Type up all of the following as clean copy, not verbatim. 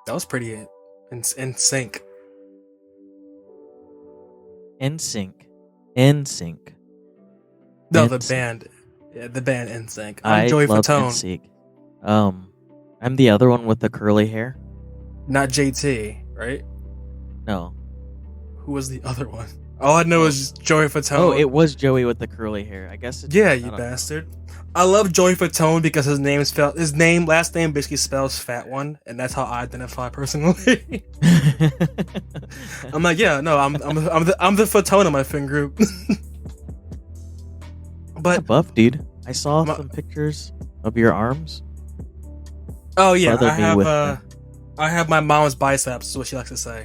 That was pretty in sync. In sync. No, the band. Yeah, the band In Sync. I'm Joey love Fatone. I'm the other one with the curly hair. Not JT, right? No. Who was the other one? All I know is Joey Fatone. Oh, it was Joey with the curly hair. I guess it's... Yeah, you bastard. I love Joey Fatone because his last name basically spells fat one, and that's how I identify personally. I'm like, yeah, no, I'm the Fatone of my fan group. But buff, dude. I saw some pictures of your arms. Oh yeah, I have my mom's biceps. Is what she likes to say.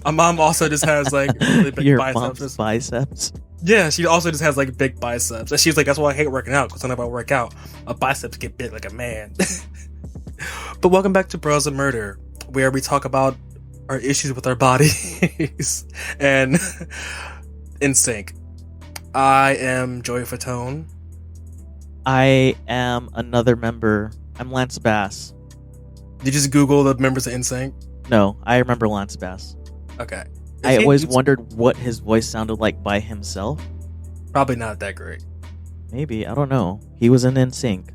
My mom also just has like really big your biceps. Mom's biceps. Yeah, she also just has like big biceps, and she's like, "That's why I hate working out, because whenever I work out, my biceps get big like a man." But welcome back to Bros of Murder, where we talk about our issues with our bodies and In Sync. I am Joey Fatone. I am another member. I'm Lance Bass. Did you just Google the members of In Sync? No, I remember Lance Bass. Okay. I always wondered what his voice sounded like by himself. Probably not that great. Maybe, I don't know. He was in NSYNC.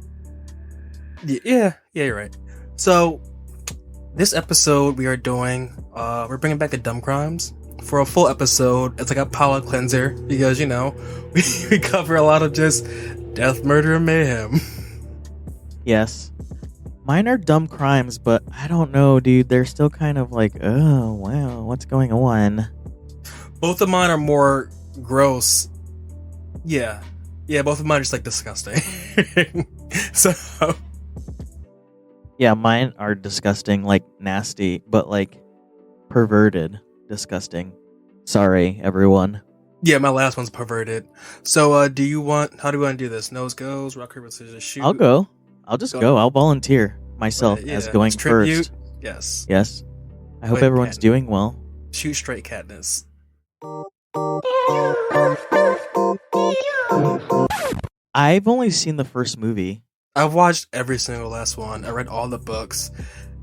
Yeah, you're right. So, this episode we are doing, we're bringing back the Dumb Crimes. For a full episode, it's like a palate cleanser, because, you know, we cover a lot of just death, murder, and mayhem. Yes. Mine are dumb crimes, but I don't know, dude. They're still kind of like, oh, wow, what's going on? Both of mine are more gross. Yeah, both of mine are just like disgusting. So, yeah, mine are disgusting, like nasty, but like perverted disgusting. Sorry, everyone. Yeah, my last one's perverted. So, how do you want to do this? Nose goes, rock, paper, scissors, shoot. I'll go. I'll just go. I'll volunteer myself as going first. Yes. Yes. I hope everyone's doing well. Shoot straight, Katniss. I've only seen the first movie. I've watched every single last one. I read all the books.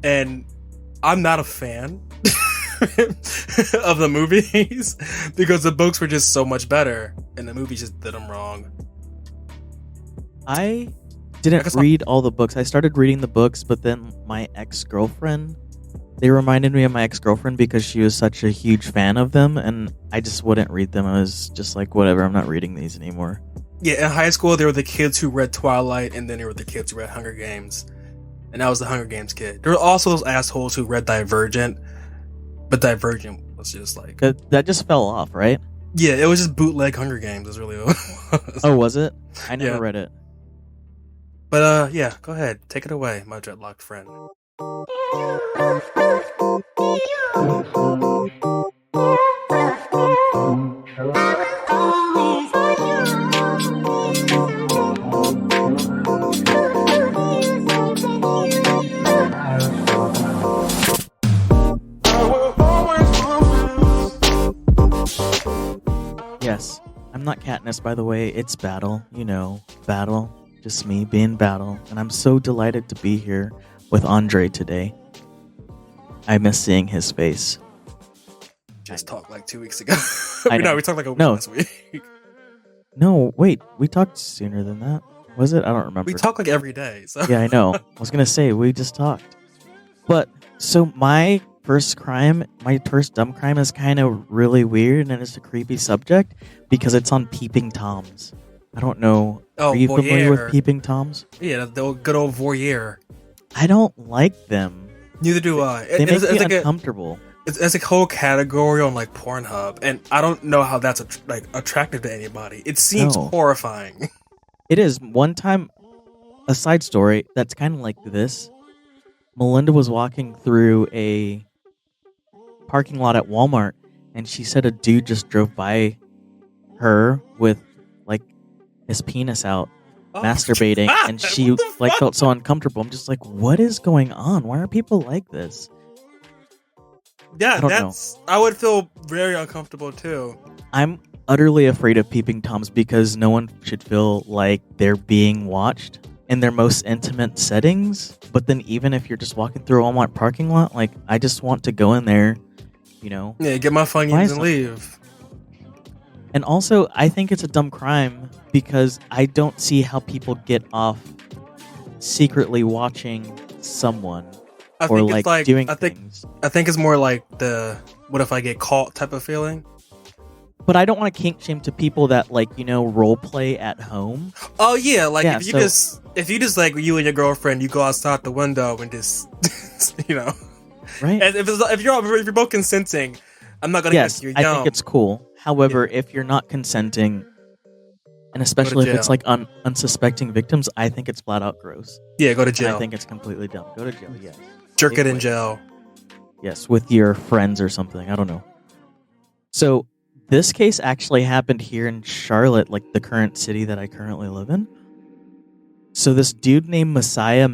And I'm not a fan of the movies because the books were just so much better and the movie just did them wrong. I didn't read all the books. I started reading the books, but then my ex-girlfriend, they reminded me of my ex-girlfriend because she was such a huge fan of them, and I just wouldn't read them. I was just like, whatever, I'm not reading these anymore. Yeah, in high school, there were the kids who read Twilight, and then there were the kids who read Hunger Games. And I was the Hunger Games kid. There were also those assholes who read Divergent, but Divergent was just like... That just fell off, right? Yeah, it was just bootleg Hunger Games is really what it was. Oh, was it? I never read it. But, yeah, go ahead. Take it away, my dreadlocked friend. Yes. I'm not Katniss, by the way. It's Battle. You know, Battle. Just me being Battle, and I'm so delighted to be here with Andre today. I miss seeing his face. Just talked like 2 weeks ago. We talked like a week last week. No, wait, we talked sooner than that. Was it? I don't remember. We talk like every day. So. Yeah, I know. I was gonna say we just talked. But so my first dumb crime is kind of really weird, and it's a creepy subject because it's on Peeping Toms. I don't know. Oh, are you voyeur. familiar with Peeping Toms? Yeah, the good old voyeur. I don't like them. Neither do I. They make me uncomfortable. It's a whole category on like Pornhub, and I don't know how that's attractive to anybody. It seems horrifying. It is. One time, a side story that's kind of like this. Melinda was walking through a parking lot at Walmart, and she said a dude just drove by her with like his penis out, masturbating, and she What the like fuck? felt so uncomfortable. I'm just like, what is going on? Why are people like this? Yeah, I don't know. I would feel very uncomfortable too. I'm utterly afraid of peeping toms because no one should feel like they're being watched in their most intimate settings. But then even if you're just walking through a Walmart parking lot, like I just want to go in there, Yeah, get my Funyuns and leave. And also, I think it's a dumb crime because I don't see how people get off secretly watching someone or like doing things. I think it's more like the what if I get caught type of feeling. But I don't want to kink shame to people that like role play at home. Oh yeah, like Yeah, if you just like you and your girlfriend, you go outside the window and just right? And if you're both consenting, I'm not gonna Yes, guess you're I young. think it's cool. However, if you're not consenting, and especially if it's like unsuspecting victims, I think it's flat out gross. Yeah, go to jail. I think it's completely dumb. Go to jail. Yes. Jerk it in jail. Yes, with your friends or something. I don't know. So this case actually happened here in Charlotte, like the current city that I currently live in. So this dude named Messiah,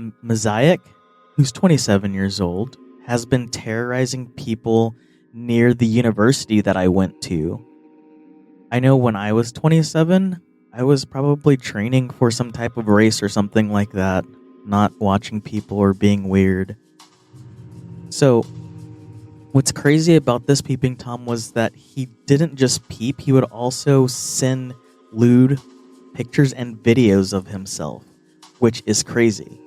who's 27 years old, has been terrorizing people near the university that I went to. I know when I was 27, I was probably training for some type of race or something like that, not watching people or being weird. So what's crazy about this peeping Tom was that he didn't just peep, he would also send lewd pictures and videos of himself, which is crazy.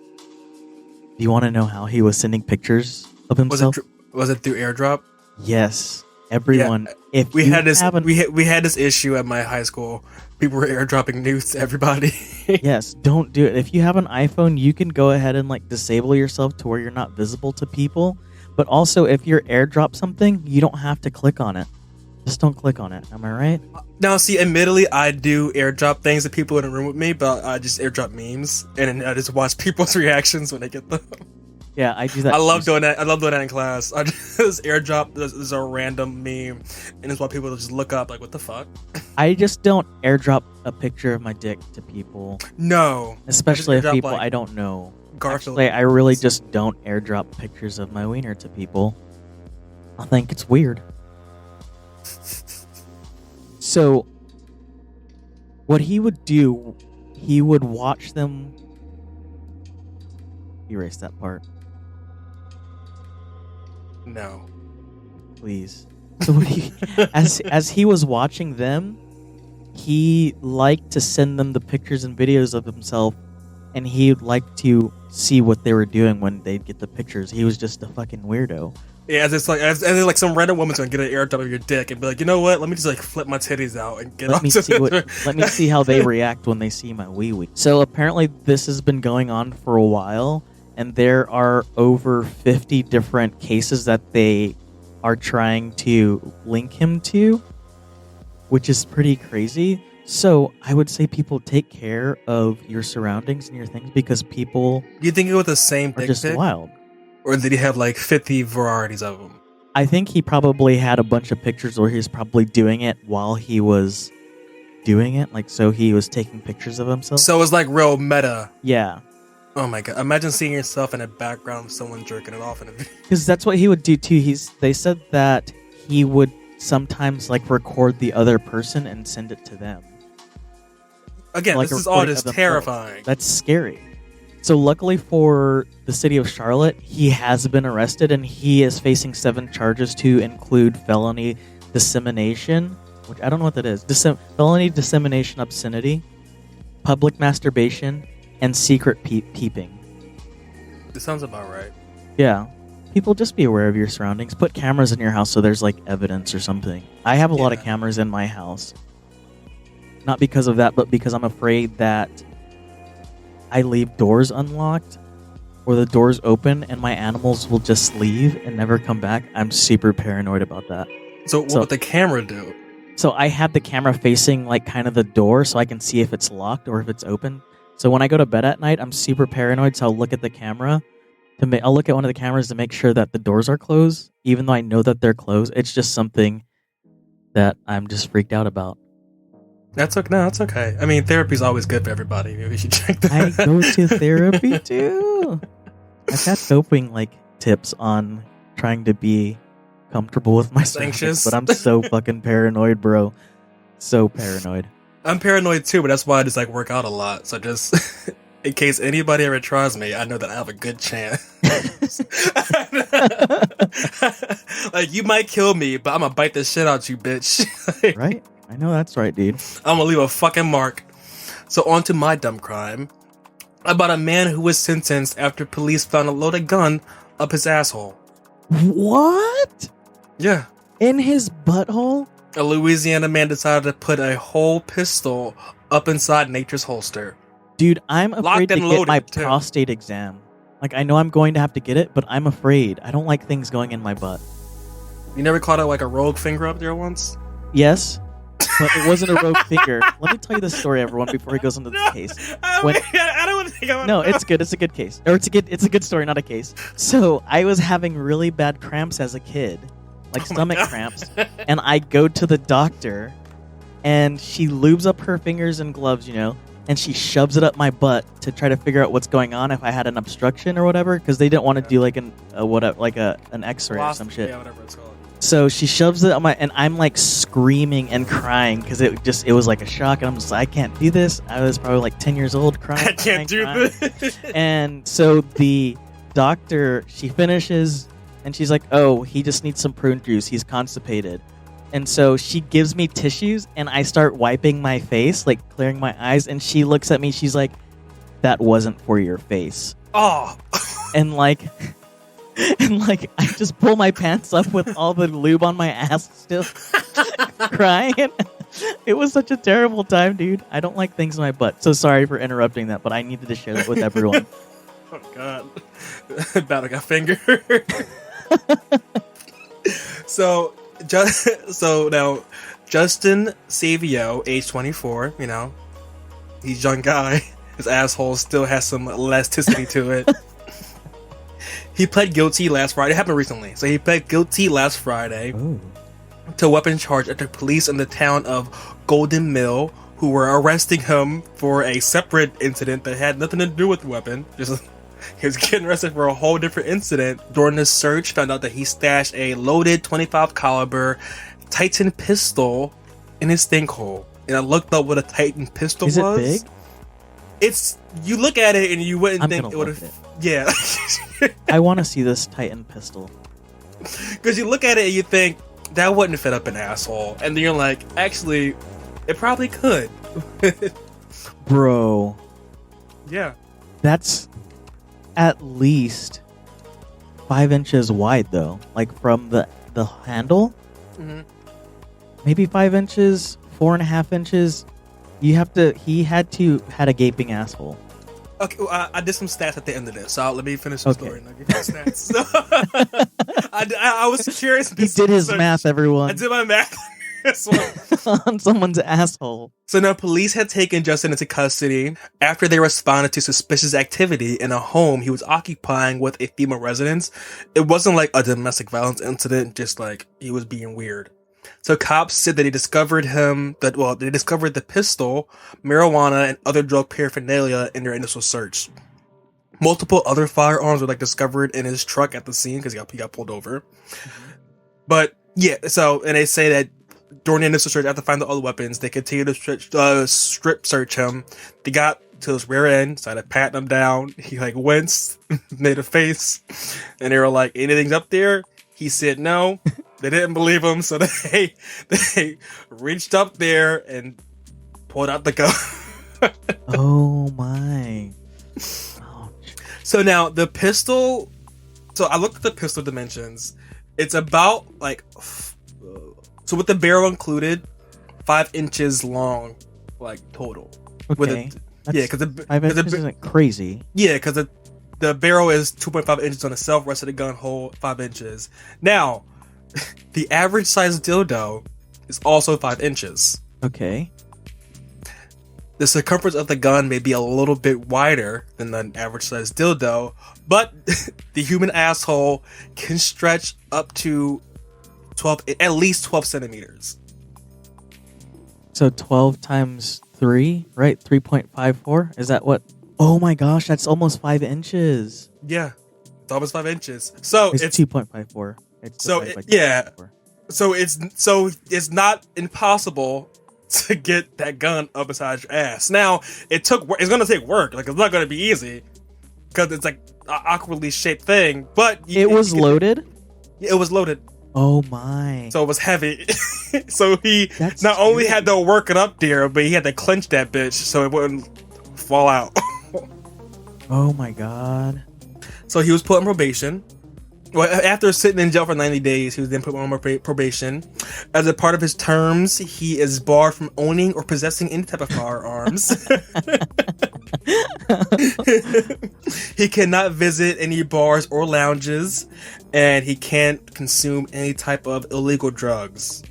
Do you want to know how he was sending pictures of himself? Was it through airdrop? Yes. Everyone. Yeah, we had this issue at my high school. People were airdropping nudes to everybody. Yes, don't do it. If you have an iPhone, you can go ahead and like disable yourself to where you're not visible to people. But also, if you're airdrop something, you don't have to click on it. Just don't click on it. Am I right? Now, see, admittedly, I do airdrop things to people in a room with me, but I just airdrop memes and I just watch people's reactions when they get them. Yeah, I do that. I love doing that. I love doing that in class. I just airdrop. There's a random meme, and it's why people just look up like, "What the fuck?" I just don't airdrop a picture of my dick to people. No, especially if people I don't know. Garfield. Actually, I really just don't airdrop pictures of my wiener to people. I think it's weird. So, what he would do, he would watch them. Erase that part. No. Please. So what as he was watching them, he liked to send them the pictures and videos of himself, and he liked to see what they were doing when they'd get the pictures. He was just a fucking weirdo. Yeah, as like some random woman's gonna get an airdrop of your dick and be like, you know what? Let me just like flip my titties out and get Let me see how they react when they see my wee wee. So apparently this has been going on for a while. And there are over 50 different cases that they are trying to link him to, which is pretty crazy. So I would say people take care of your surroundings and your things because people. Do you think it was the same thing? Just wild. Or did he have like 50 varieties of them? I think he probably had a bunch of pictures where he's probably doing it while he was doing it. Like, so he was taking pictures of himself. So it's like real meta. Yeah. Oh my god! Imagine seeing yourself in a background of someone jerking it off in a video. Because that's what he would do too. They said that he would sometimes like record the other person and send it to them. Again, like this is all just terrifying. That's scary. So luckily for the city of Charlotte, he has been arrested and he is facing 7 charges to include felony dissemination, which I don't know what that is. Felony dissemination obscenity, public masturbation, and secret peeping. This sounds about right. Yeah. People, just be aware of your surroundings. Put cameras in your house so there's like evidence or something. I have a lot of cameras in my house. Not because of that, but because I'm afraid that I leave doors unlocked or the doors open and my animals will just leave and never come back. I'm super paranoid about that. So what would the camera do? So I have the camera facing like kind of the door so I can see if it's locked or if it's open. So when I go to bed at night, I'm super paranoid. So I'll look at the camera I'll look at one of the cameras to make sure that the doors are closed, even though I know that they're closed. It's just something that I'm just freaked out about. That's okay. No, that's okay. I mean, therapy's always good for everybody. Maybe we should check that. I go to therapy too. I've had coping tips on trying to be comfortable with my surroundings, but I'm so fucking paranoid, bro. So paranoid. I'm paranoid too, but that's why I just work out a lot. So just in case anybody ever tries me, I know that I have a good chance. You might kill me, but I'm gonna bite the shit out you, bitch. Right? I know that's right, dude. I'm gonna leave a fucking mark. So on to my dumb crime. About a man who was sentenced after police found a loaded gun up his asshole. What? Yeah. In his butthole? A Louisiana man decided to put a whole pistol up inside nature's holster. Dude, I'm afraid to get my prostate exam. I know I'm going to have to get it, but I'm afraid. I don't like things going in my butt. You never caught a rogue finger up there once? Yes, but it wasn't a rogue finger. Let me tell you the story, everyone, before he goes into the case. I don't want to think about it. No, it's good. It's a good case. Or it's a good story, not a case. So I was having really bad cramps as a kid. Stomach cramps, and I go to the doctor, and she lubes up her fingers and gloves, and she shoves it up my butt to try to figure out what's going on, if I had an obstruction or whatever, because they didn't want to do an X-ray or some shit. Yeah, whatever it's called. So she shoves it on and I'm screaming and crying because it was like a shock, and I'm just I can't do this. I was probably 10 years old crying. I can't do this. And so the doctor, she finishes. And she's like, oh, he just needs some prune juice. He's constipated. And so she gives me tissues, and I start wiping my face, clearing my eyes. And she looks at me. She's like, that wasn't for your face. Oh. And I just pull my pants up with all the lube on my ass still, crying. It was such a terrible time, dude. I don't like things in my butt. So sorry for interrupting that, but I needed to share that with everyone. Oh, God. About a finger. So now Justin Savio, age 24, he's a young guy. His asshole still has some elasticity to it. He pled guilty last Friday. It happened recently. So he pled guilty last Friday to a weapons charge after police in the town of Golden Mill, who were arresting him for a separate incident that had nothing to do with the weapon. He was getting arrested for a whole different incident. During the search, found out that he stashed a loaded .25 caliber Titan pistol in his stink hole. And I looked up what a Titan pistol was. Is it big? You look at it and you wouldn't think it would have. Yeah. I want to see this Titan pistol. Because you look at it and you think that wouldn't fit up an asshole, and then you're like, actually, it probably could. Bro. Yeah. That's at least 5 inches wide, though. From the handle. Mm-hmm. Maybe 5 inches, 4.5 inches. He had a gaping asshole. Okay, well, I did some stats at the end of this, so let me finish the story and I'll give you the stats. So, I was curious. He did his math, everyone. I did my math on someone's asshole. So now police had taken Justin into custody after they responded to suspicious activity in a home he was occupying with a female resident. It wasn't a domestic violence incident, just he was being weird. So cops said that they discovered the pistol, marijuana, and other drug paraphernalia in their initial search. Multiple other firearms were discovered in his truck at the scene because he got pulled over. Mm-hmm. But yeah, and they say that during the initial search, after finding all the weapons, they continued to strip search him. They got to his rear end, started patting him down. He winced, made a face, and they were like, "Anything's up there?" He said no. They didn't believe him, so they reached up there and pulled out the gun. Oh my! Ouch. So now the pistol. So I looked at the pistol dimensions. It's about so with the barrel included, 5 inches long, total. Okay. Because 5 inches isn't crazy. Yeah, because the barrel is 2.5 inches on itself. Rest of the gun hole 5 inches. Now, the average size dildo is also 5 inches. Okay. The circumference of the gun may be a little bit wider than the average size dildo, but the human asshole can stretch up to at least 12 centimeters. So 12 times 3, right? 3.54? Is that what? Oh my gosh, that's almost 5 inches. Yeah, it's almost 5 inches. So it's 2.54. So it's not impossible to get that gun up inside your ass. Now, it's gonna take work. Like, it's not gonna be easy because it's like an awkwardly shaped thing. But it was loaded. Yeah, it was loaded. Oh my! So it was heavy. So he not only had to work it up there, but he had to clench that bitch so it wouldn't fall out. Oh my god! So he was put on probation. Well, after sitting in jail for 90 days, he was then put on probation. As a part of his terms, he is barred from owning or possessing any type of firearms. He cannot visit any bars or lounges, and he can't consume any type of illegal drugs.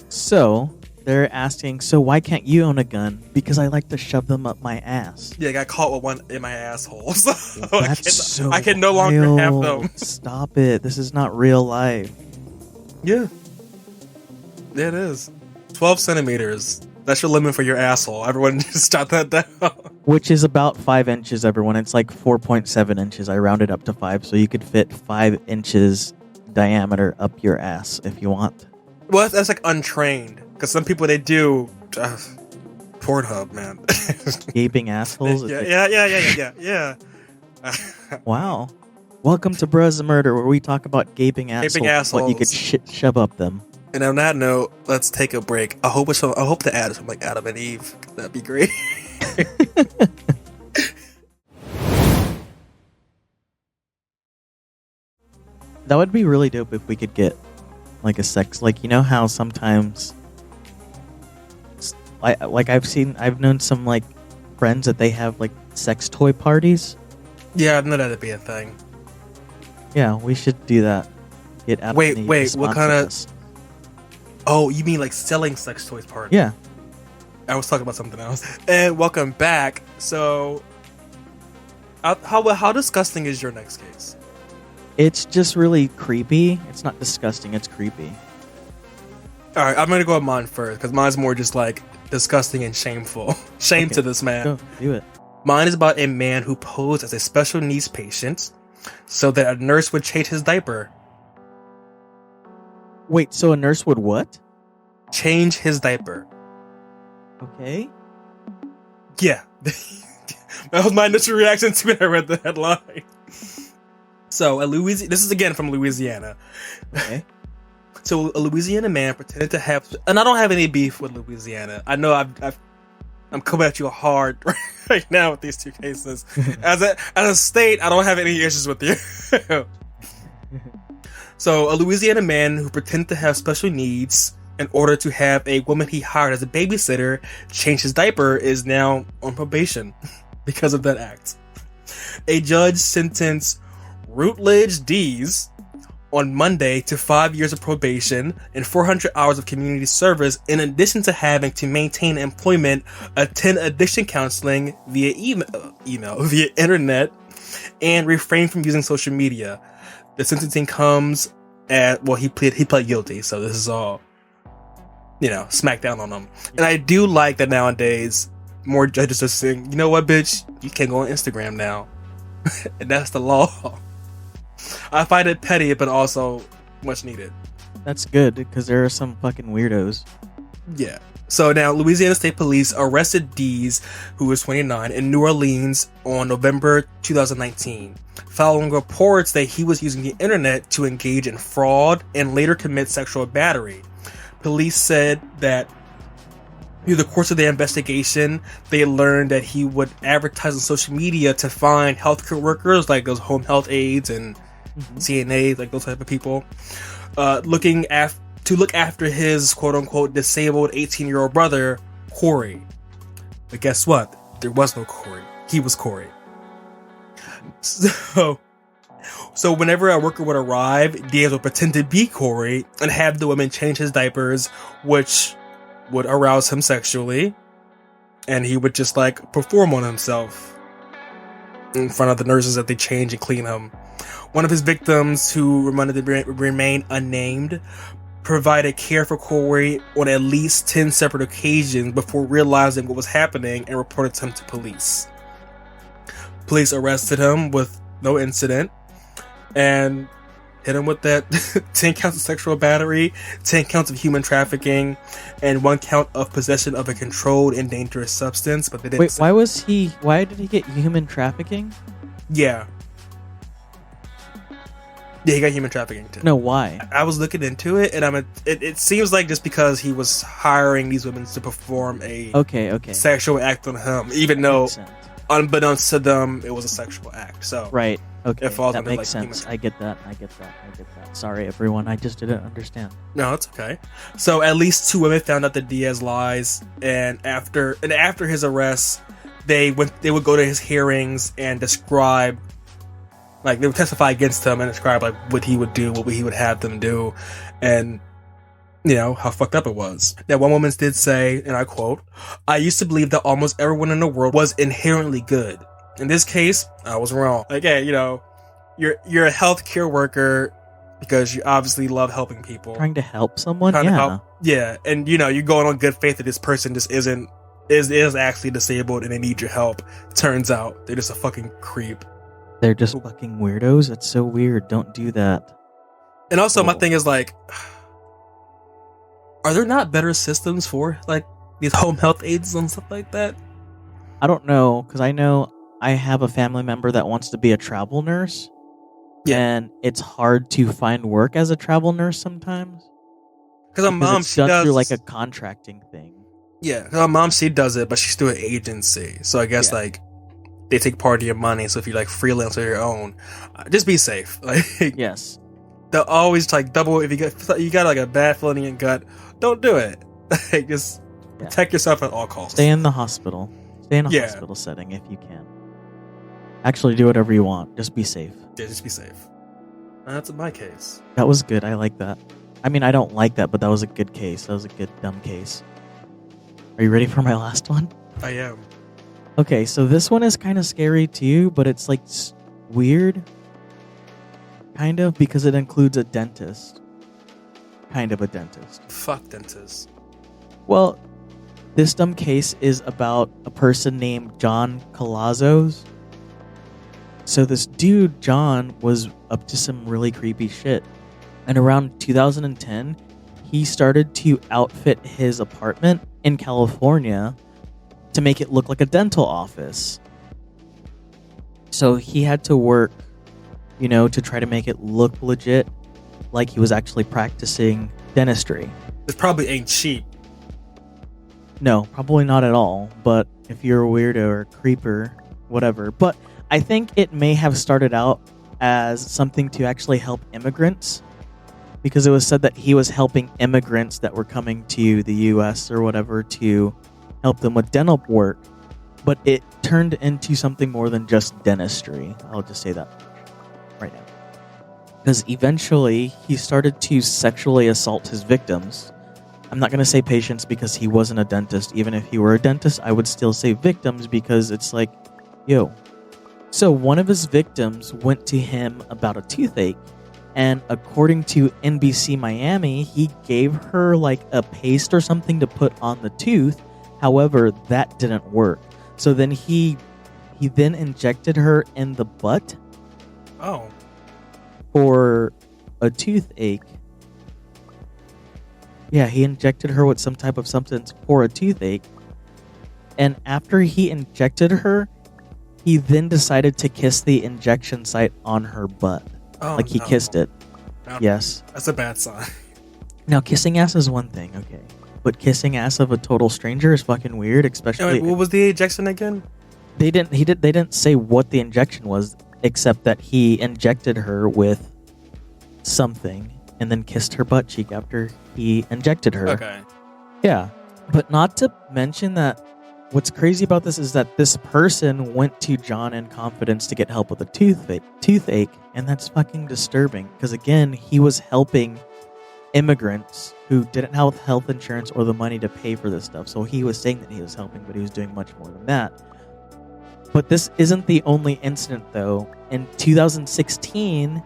So they're asking, so why can't you own a gun? Because I like to shove them up my ass. Yeah, I got caught with one in my asshole. So I can no longer have them. Stop it. This is not real life. Yeah. Yeah, it is. 12 centimeters. That's your limit for your asshole. Everyone just jot that down. Which is about 5 inches, everyone. It's like 4.7 inches. I rounded up to 5, so you could fit 5 inches diameter up your ass if you want. Well, that's like untrained. Because some people, they do Pornhub, man. Gaping assholes? Yeah. Wow. Welcome to Bros and Murder, where we talk about gaping assholes. What you could shove up them. And on that note, let's take a break. I hope the ad is from like Adam and Eve. That'd be great. That would be really dope if we could get like a sex, like, you know how sometimes I've known some like friends that they have like sex toy parties. Yeah, I know that'd be a thing. Yeah, we should do that. Get out. Wait, what kind of? Oh, you mean like selling sex toys party? Yeah. I was talking about something else. And welcome back. So, how disgusting is your next case? It's just really creepy. It's not disgusting. It's creepy. All right, I'm gonna go with mine first because mine's more just like disgusting and shameful. Shame to this man. Go, do it. Mine is about a man who posed as a special needs patient so that a nurse would change his diaper. Wait, so a nurse would what? Change his diaper. Okay. Yeah. That was my initial reaction to when I read the headline. So, this is again from Louisiana. Okay. So, a Louisiana man pretended to have, and I don't have any beef with Louisiana. I know I'm coming at you hard right now with these two cases. As a state, I don't have any issues with you. So, a Louisiana man who pretended to have special needs in order to have a woman he hired as a babysitter change his diaper is now on probation because of that act. A judge sentenced Rutledge Dees on Monday to 5 years of probation and 400 hours of community service, in addition to having to maintain employment, attend addiction counseling via email, via internet, and refrain from using social media. The sentencing comes at, well, he pled guilty, so this is all, smack down on him. And I do like that nowadays more judges are saying, you know what, bitch, you can't go on Instagram now. And that's the law. I find it petty, but also much needed. That's good, because there are some fucking weirdos. Yeah. So now, Louisiana State Police arrested Dees, who was 29, in New Orleans on November 2019, following reports that he was using the internet to engage in fraud and later commit sexual battery. Police said that through the course of their investigation, they learned that he would advertise on social media to find healthcare workers, like those home health aides and CNAs, like those type of people, to look after his quote-unquote disabled 18-year-old brother, Corey. But guess what? There was no Corey. He was Corey. So whenever a worker would arrive, Diaz would pretend to be Corey and have the woman change his diapers, which would arouse him sexually. and he would just like perform on himself in front of the nurses that they change and clean him. One of his victims, who wanted to remain unnamed, provided care for Corey on at least 10 separate occasions before realizing what was happening and reported him to police. Police arrested him with no incident and hit him with that 10 counts of sexual battery, 10 counts of human trafficking, and 1 count of possession of a controlled and dangerous substance. But they didn't. Wait, why did he get human trafficking? Yeah. Yeah, he got human trafficking too. No, why? I was looking into it, and it seems like just because he was hiring these women to perform a sexual act on him, even though unbeknownst to them, it was a sexual act. So right, okay, it falls that under, makes like, sense. I get that. Sorry, everyone, I just didn't understand. No, it's okay. So at least 2 women found out that Diaz lies, and after his arrest, they would go to his hearings and describe. Like, they would testify against him and describe, like, what he would do, what he would have them do, and, you know, how fucked up it was. Now, one woman did say, and I quote, "I used to believe that almost everyone in the world was inherently good. In this case, I was wrong." Like, yeah, you know, you're a healthcare worker because you obviously love helping people. Trying to help someone? To help. Yeah, and, you know, you're going on good faith that this person just is actually disabled and they need your help. Turns out, they're just a fucking creep. They're just fucking weirdos? That's so weird. Don't do that. And also, my thing is, like, are there not better systems for, like, these home health aides and stuff like that? I don't know, because I know I have a family member that wants to be a travel nurse. Yeah. And it's hard to find work as a travel nurse sometimes. Because my mom, she does through, like, a contracting thing. Yeah, because my mom, she does it, but she's through an agency. So I guess, like, they take part of your money, so if you like freelance on your own, just be safe. Like, yes, they'll always like double. If you got like a bad feeling in your gut, don't do it. Like, just protect yourself at all costs. Stay in the hospital. Stay in a hospital setting if you can. Actually, do whatever you want. Just be safe. Yeah, just be safe. That's my case. That was good. I like that. I mean, I don't like that, but that was a good case. That was a good dumb case. Are you ready for my last one? I am. Okay, so this one is kind of scary too, but it's like weird, kind of, because it includes a dentist. Kind of a dentist. Fuck dentists. Well, this dumb case is about a person named John Colazzos. So this dude, John, was up to some really creepy shit. And around 2010, he started to outfit his apartment in California to make it look like a dental office. So he had to work, you know, to try to make it look legit, like he was actually practicing dentistry. It probably ain't cheap. No, probably not at all. But if you're a weirdo or a creeper, whatever. But I think it may have started out as something to actually help immigrants, because it was said that he was helping immigrants that were coming to the U.S. or whatever to help them with dental work, but it turned into something more than just dentistry. I'll just say that right now. Because eventually, he started to sexually assault his victims. I'm not going to say patients because he wasn't a dentist. Even if he were a dentist, I would still say victims because it's like, yo. So one of his victims went to him about a toothache, and according to NBC Miami, he gave her like a paste or something to put on the tooth. However, that didn't work. So then he then injected her in the butt. Oh. For a toothache. Yeah, he injected her with some type of substance for a toothache. And after he injected her, he then decided to kiss the injection site on her butt. Oh, like he kissed it. No. Yes. That's a bad sign. Now, kissing ass is one thing, okay. But kissing ass of a total stranger is fucking weird, especially. What was the injection again? They didn't say what the injection was, except that he injected her with something and then kissed her butt cheek after he injected her. Okay. Yeah. But not to mention that what's crazy about this is that this person went to John in confidence to get help with a toothache, and that's fucking disturbing because again, he was helping immigrants who didn't have health insurance or the money to pay for this stuff. So he was saying that he was helping, but he was doing much more than that. But this isn't the only incident, though. In 2016,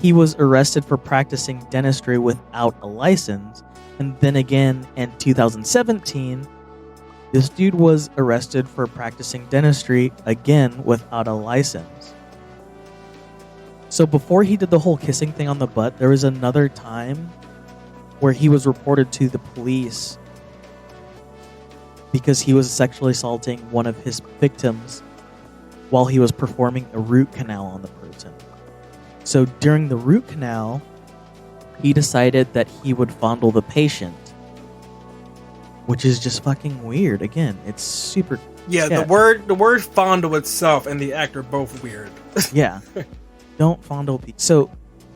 he was arrested for practicing dentistry without a license. And then again in 2017, this dude was arrested for practicing dentistry again without a license. So before he did the whole kissing thing on the butt, there was another time where he was reported to the police because he was sexually assaulting one of his victims while he was performing a root canal on the person. So during the root canal, he decided that he would fondle the patient, which is just fucking weird. Again, it's super. Yeah, the word fondle itself and the act are both weird. Yeah, don't fondle people. So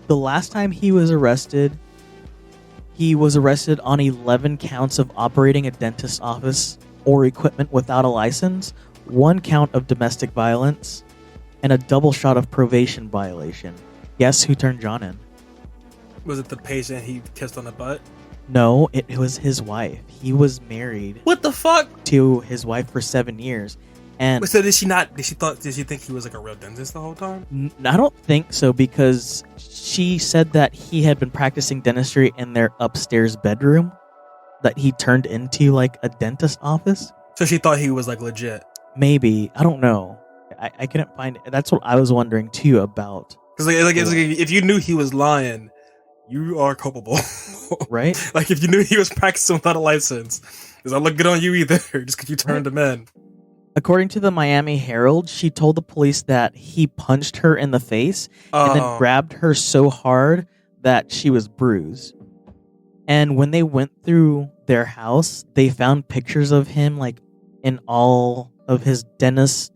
the last time he was arrested on 11 counts of operating a dentist's office or equipment without a license, 1 count of domestic violence, and a double shot of probation violation. Guess who turned John in? Was it the patient he kissed on the butt? No, it was his wife. He was married. What the fuck? To his wife for 7 years. And so did she think he was like a real dentist the whole time? I don't think so, because she said that he had been practicing dentistry in their upstairs bedroom that he turned into like a dentist office. So she thought he was like legit. Maybe. I don't know. I couldn't find it. That's what I was wondering too about. Because if you knew he was lying, you are culpable. Right? Like if you knew he was practicing without a license, does that look good on you either? Just because you turned him in. According to the Miami Herald, she told the police that he punched her in the face and then grabbed her so hard that she was bruised. And when they went through their house, they found pictures of him like in all of his dentist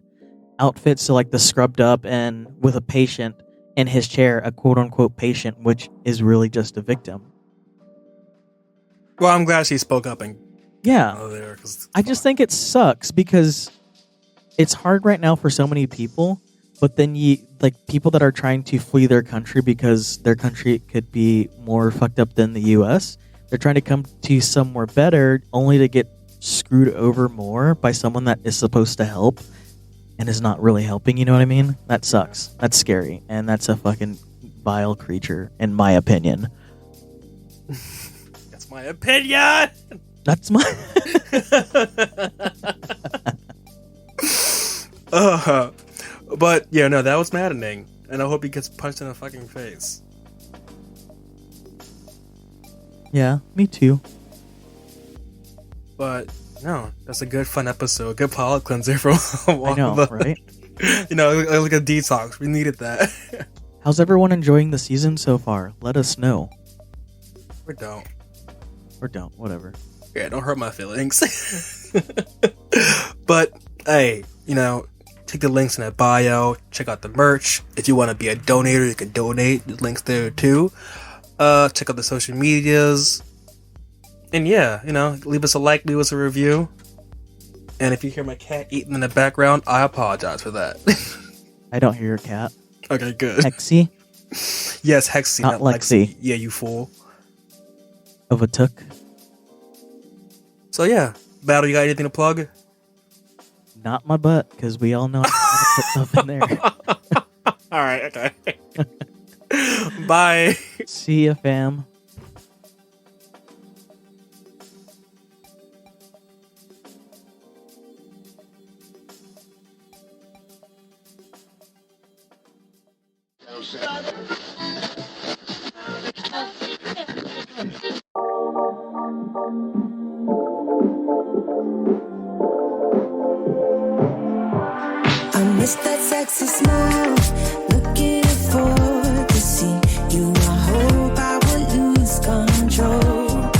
outfits, so like the scrubbed up and with a patient in his chair, a quote-unquote patient, which is really just a victim. Well, I'm glad she spoke up and there. I just think it sucks because it's hard right now for so many people, but then people that are trying to flee their country because their country could be more fucked up than the US, they're trying to come to somewhere better only to get screwed over more by someone that is supposed to help and is not really helping, you know what I mean? That sucks. That's scary, and that's a fucking vile creature, in my opinion. That's my opinion! That's my... But, yeah, no, that was maddening, and I hope he gets punched in the fucking face. Yeah, me too. But no, that's a good fun episode. Good palate cleanser from I know, right? You know, like a detox. We needed that. How's everyone enjoying the season so far? Let us know. Or don't. Or don't, whatever. Yeah, don't hurt my feelings. But hey, you know, take the links in that bio. Check out the merch. If you want to be a donator, you can donate. There's links there too. Check out the social medias. And yeah, you know, leave us a like, leave us a review. And if you hear my cat eating in the background, I apologize for that. I don't hear your cat. Okay, good. Hexy? Yes, Hexy, not Lexi. Yeah, you fool. Of a took. So yeah, Battle, you got anything to plug? Not my butt, because we all know I put stuff in there. Alright, okay. Bye. See ya, fam. I miss that sexy smile, looking for to see you. I hope I would lose control.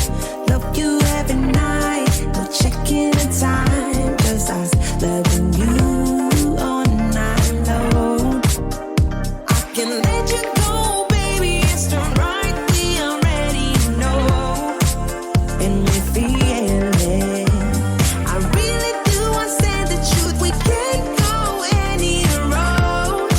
Love you every night, no checking the time, 'cause I was loving you all night long. I can let you go, baby, it's the right we already know, and we feel it. I really do understand the truth, we can't go any road.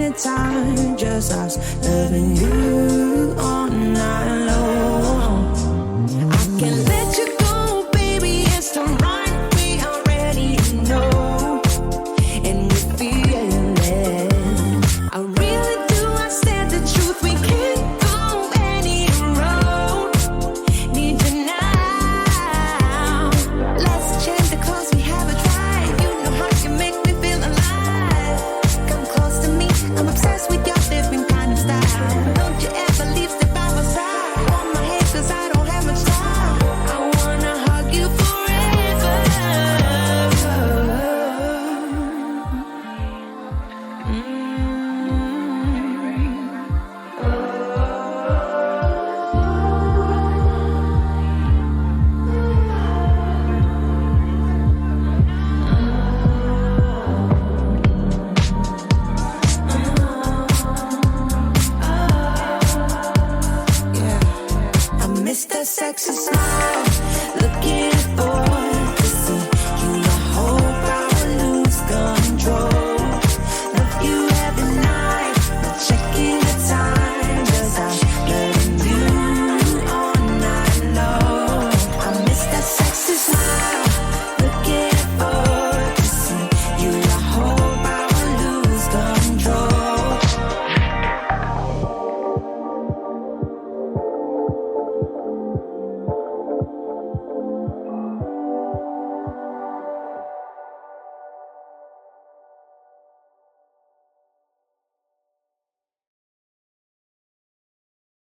anytime, just us loving you all night long.